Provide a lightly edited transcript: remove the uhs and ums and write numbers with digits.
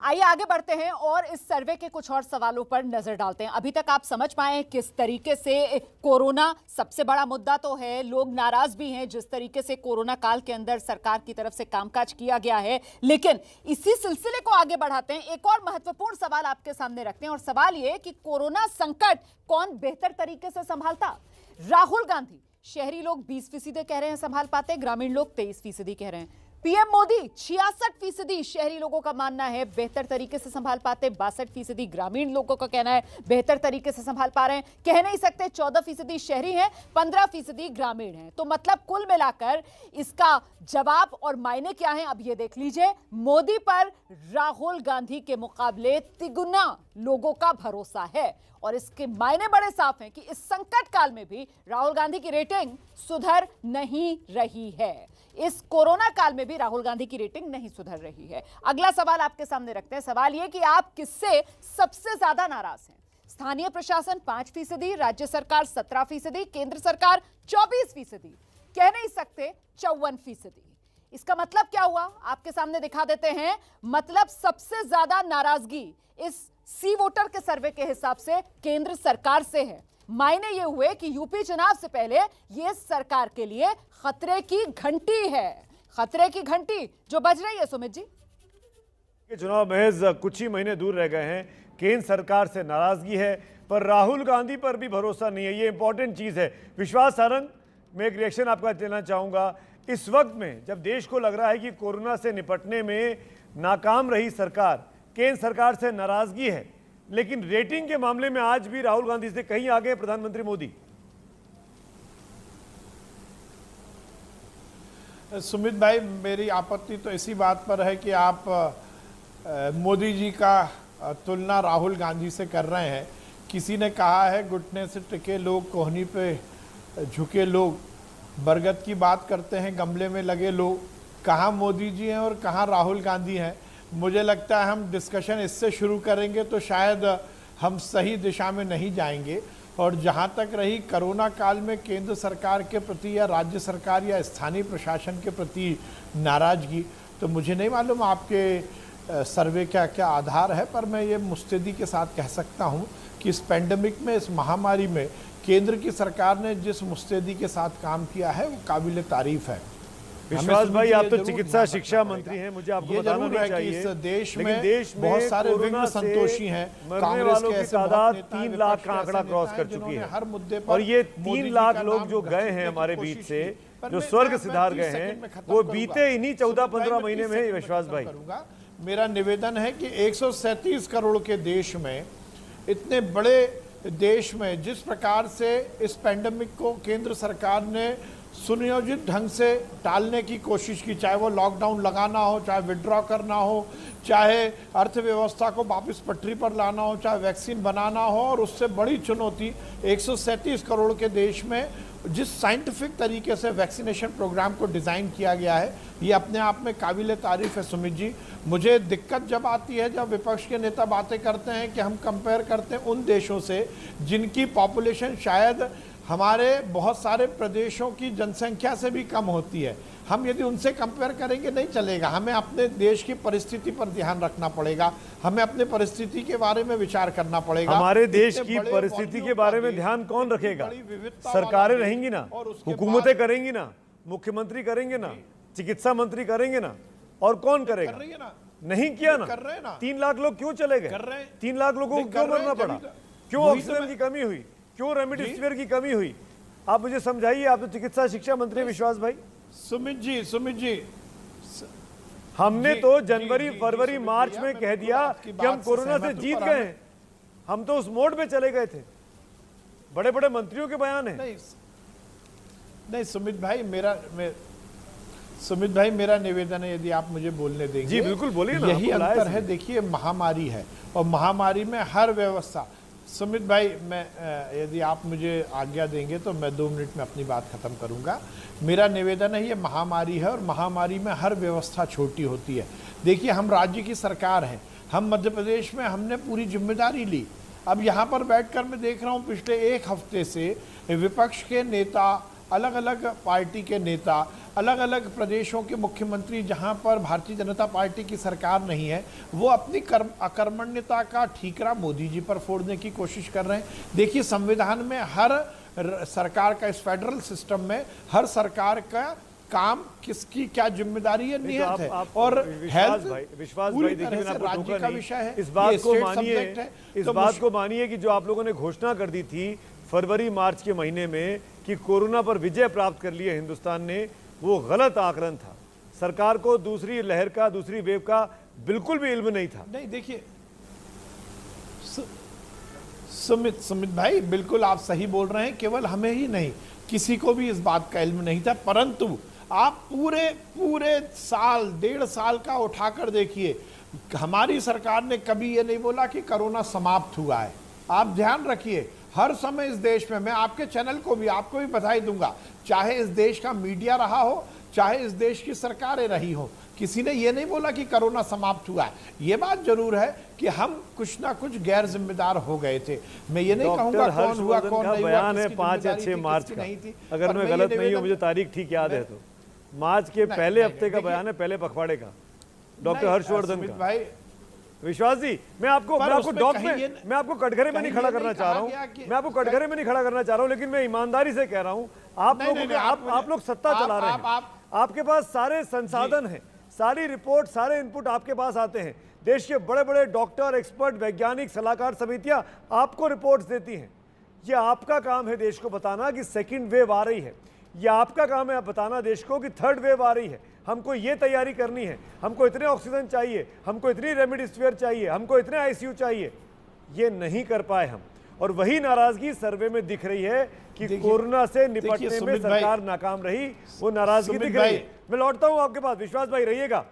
आइए आगे बढ़ते हैं और इस सर्वे के कुछ और सवालों पर नजर डालते हैं। अभी तक आप समझ पाए किस तरीके से कोरोना सबसे बड़ा मुद्दा तो है, लोग नाराज भी हैं जिस तरीके से कोरोना काल के अंदर सरकार की तरफ से कामकाज किया गया है। लेकिन इसी सिलसिले को आगे बढ़ाते हैं, एक और महत्वपूर्ण सवाल आपके सामने रखते हैं और सवाल ये कि कोरोना संकट कौन बेहतर तरीके से संभालता। राहुल गांधी, शहरी लोग 20% कह रहे हैं संभाल पाते, ग्रामीण लोग 23% कह रहे हैं। पीएम मोदी 66% शहरी लोगों का मानना है बेहतर तरीके से संभाल पाते, 62% ग्रामीण लोगों का कहना है बेहतर तरीके से संभाल पा रहे हैं। कह नहीं सकते 14% शहरी हैं, 15% ग्रामीण हैं। तो मतलब कुल मिलाकर इसका जवाब और मायने क्या हैं, अब ये देख लीजिए। मोदी पर राहुल गांधी के मुकाबले तिगुना लोगों का भरोसा है और इसके मायने बड़े साफ हैं कि इस संकट काल में भी राहुल गांधी की रेटिंग सुधर नहीं रही है। इस कोरोना काल में भी राहुल गांधी की रेटिंग नहीं सुधर रही है। अगला सवाल आपके सामने रखते हैं, सवाल यह कि आप किससे सबसे ज्यादा नाराज हैं। स्थानीय प्रशासन 5%, राज्य सरकार 17%, केंद्र सरकार 24%, कह नहीं सकते 54%। इसका मतलब क्या हुआ, आपके सामने दिखा देते हैं। मतलब सबसे ज्यादा नाराजगी इस सी वोटर के सर्वे के हिसाब से केंद्र सरकार से है। मायने ये हुए कि यूपी चुनाव से पहले ये सरकार के लिए खतरे की घंटी है, खतरे की घंटी जो बज रही है। सुमित जी, चुनाव महज कुछ ही महीने दूर रह गए हैं, केंद्र सरकार से नाराजगी है पर राहुल गांधी पर भी भरोसा नहीं है, ये इंपॉर्टेंट चीज है। विश्वास सारंग, मैं एक रिएक्शन आपका देना चाहूंगा। इस वक्त में जब देश को लग रहा है कि कोरोना से निपटने में नाकाम रही सरकार, केंद्र सरकार से नाराजगी है, लेकिन रेटिंग के मामले में आज भी राहुल गांधी से कहीं आगे प्रधानमंत्री मोदी। सुमित भाई, मेरी आपत्ति तो इसी बात पर है कि आप मोदी जी का तुलना राहुल गांधी से कर रहे हैं। किसी ने कहा है घुटने से टिके लोग, कोहनी पे झुके लोग, बरगद की बात करते हैं गमले में लगे लोग। कहाँ मोदी जी हैं और कहाँ राहुल गांधी हैं। मुझे लगता है हम डिस्कशन इससे शुरू करेंगे तो शायद हम सही दिशा में नहीं जाएंगे। और जहाँ तक रही कोरोना काल में केंद्र सरकार के प्रति या राज्य सरकार या स्थानीय प्रशासन के प्रति नाराजगी, तो मुझे नहीं मालूम आपके सर्वे का क्या आधार है, पर मैं ये मुस्तैदी के साथ कह सकता हूँ कि इस पेंडेमिक में, इस महामारी में केंद्र की सरकार ने जिस मुस्तैदी के साथ काम किया है वो काबिल तारीफ है। विश्वास भाई, आप तो चिकित्सा शिक्षा मंत्री हैं, मुझे आपको बताना नहीं चाहिए कि इस देश में बहुत सारे विघ्न संतोषी हैं। मरने वालों की तादाद 3 लाख का आंकड़ा क्रॉस कर चुकी है हर मुद्दे पर, और ये 3 लाख लोग जो गए हैं हमारे बीच से, जो स्वर्ग सिधार गए हैं, वो बीते इन्हीं 14-15 महीने में। विश्वास भाई, मेरा निवेदन है कि 137 करोड़ के देश में, इतने बड़े देश में जिस प्रकार से इस पैंडेमिक को केंद्र सरकार ने सुनियोजित ढंग से टालने की कोशिश की, चाहे वो लॉकडाउन लगाना हो, चाहे विड्रॉ करना हो, चाहे अर्थव्यवस्था को वापस पटरी पर लाना हो, चाहे वैक्सीन बनाना हो, और उससे बड़ी चुनौती 137 करोड़ के देश में जिस साइंटिफिक तरीके से वैक्सीनेशन प्रोग्राम को डिज़ाइन किया गया है, ये अपने आप में काबिल तारीफ है। सुमित जी, मुझे दिक्कत जब आती है जब विपक्ष के नेता बातें करते हैं कि हम कंपेयर करते हैं उन देशों से जिनकी पॉपुलेशन शायद हमारे बहुत सारे प्रदेशों की जनसंख्या से भी कम होती है। हम यदि उनसे कंपेयर करेंगे नहीं चलेगा, हमें अपने देश की परिस्थिति पर ध्यान रखना पड़ेगा, हमें अपने परिस्थिति के बारे में विचार करना पड़ेगा। हमारे देश की परिस्थिति के बारे में ध्यान कौन रखेगा? सरकारें रहेंगी ना, हुकूमतें करेंगी ना, मुख्यमंत्री करेंगे ना, चिकित्सा मंत्री करेंगे ना, और कौन करेगा? नहीं किया ना। 3 लाख लोग क्यों चले गए? 3 लाख लोगों को क्यों मरना पड़ा? क्यों ऑक्सीजन की कमी हुई? क्यों रेमडेसिविर की कमी हुई? आप मुझे समझाइए, आप तो चिकित्सा शिक्षा मंत्री। विश्वास भाई, सुमित जी, हमने तो जनवरी, फरवरी, मार्च में कह दिया कि हम कोरोना से जीत गए हैं। हम तो उस मोड में चले गए थे। बड़े बड़े मंत्रियों के बयान है। नहीं सुमित भाई, मेरा निवेदन है, यदि आप मुझे बोलने देंगे। जी बिल्कुल, बोलिए ना। यही अंतर है। देखिए, महामारी है और महामारी में हर व्यवस्था। सुमित भाई, मैं यदि आप मुझे आज्ञा देंगे तो मैं 2 मिनट में अपनी बात खत्म करूंगा। मेरा निवेदन है, ये महामारी है और महामारी में हर व्यवस्था छोटी होती है। देखिए, हम राज्य की सरकार हैं, हम मध्य प्रदेश में हमने पूरी जिम्मेदारी ली। अब यहाँ पर बैठकर मैं देख रहा हूँ पिछले 1 हफ्ते से विपक्ष के नेता अलग अलग पार्टी के नेता, अलग अलग प्रदेशों के मुख्यमंत्री जहां पर भारतीय जनता पार्टी की सरकार नहीं है, वो अपनी अकर्मण्यता का ठीकरा मोदी जी पर फोड़ने की कोशिश कर रहे हैं। देखिए, संविधान में हर सरकार का, इस फेडरल सिस्टम में हर सरकार का काम किसकी क्या जिम्मेदारी है, नियत है। और हेल्थ विश्वास पूरी भाई, देखिए, तरह मैंने से आपको राज्य टोका का नहीं। विषय है, इस बात ये को स्टेट मानिए, सब्जेक्ट है। इस तो बात को मानिए कि जो आप लोगों ने घोषणा कर दी थी फरवरी मार्च के महीने में कि कोरोना पर विजय प्राप्त कर लिया हिंदुस्तान ने, वो गलत आकलन था। सरकार को दूसरी लहर का, दूसरी वेव का बिल्कुल भी इल्म नहीं था। नहीं, देखिए सुमित भाई, बिल्कुल आप सही बोल रहे हैं। केवल हमें ही नहीं, किसी को भी इस बात का इल्म नहीं था। परंतु आप पूरे साल, 1.5 साल का उठाकर देखिए, हमारी सरकार ने कभी ये नहीं बोला कि कोरोना समाप्त हुआ है। आप ध्यान रखिए, हर समय इस देश में, मैं आपके चैनल को भी, आपको भी बधाई दूंगा, चाहे इस देश का मीडिया रहा हो, चाहे इस देश की सरकारें रही हो, किसी ने ये नहीं बोला कि कोरोना समाप्त हुआ है। ये बात जरूर है कि हम कुछ ना कुछ गैर जिम्मेदार हो गए थे। मैं ये नहीं कहूंगा कौन हुआ कौन नहीं हुआ, बयान है 5 या 6 मार्च का, अगर मैं गलत नहीं हूं, मुझे तारीख ठीक याद है, तो मार्च के पहले हफ्ते का बयान है, पहले पखवाड़े का, डॉक्टर हर्षवर्धन का। भाई विश्वास जी, मैं आपको कटघरे में नहीं खड़ा करना चाह रहा हूं, मैं आपको कटघरे में नहीं खड़ा करना चाह रहा हूं, लेकिन मैं ईमानदारी से कह रहा हूं, आप लोग सत्ता चला रहे हैं, आपके पास सारे संसाधन हैं, सारी रिपोर्ट, सारे इनपुट आपके पास आते हैं। देश के बड़े बड़े डॉक्टर, एक्सपर्ट, वैज्ञानिक, सलाहकार समितियां आपको रिपोर्ट्स देती हैं। ये आपका काम है देश को बताना कि सेकंड वेव आ रही है, ये आपका काम है बताना देश को कि थर्ड वेव आ रही है, हमको ये तैयारी करनी है, हमको इतने ऑक्सीजन चाहिए, हमको इतनी रेमडेसिविर चाहिए, हमको इतने आईसीयू चाहिए। ये नहीं कर पाए हम, और वही नाराजगी सर्वे में दिख रही है कि कोरोना से निपटने में सरकार नाकाम रही, वो नाराजगी दिख रही है। मैं लौटता हूं आपके पास, विश्वास भाई रहिएगा।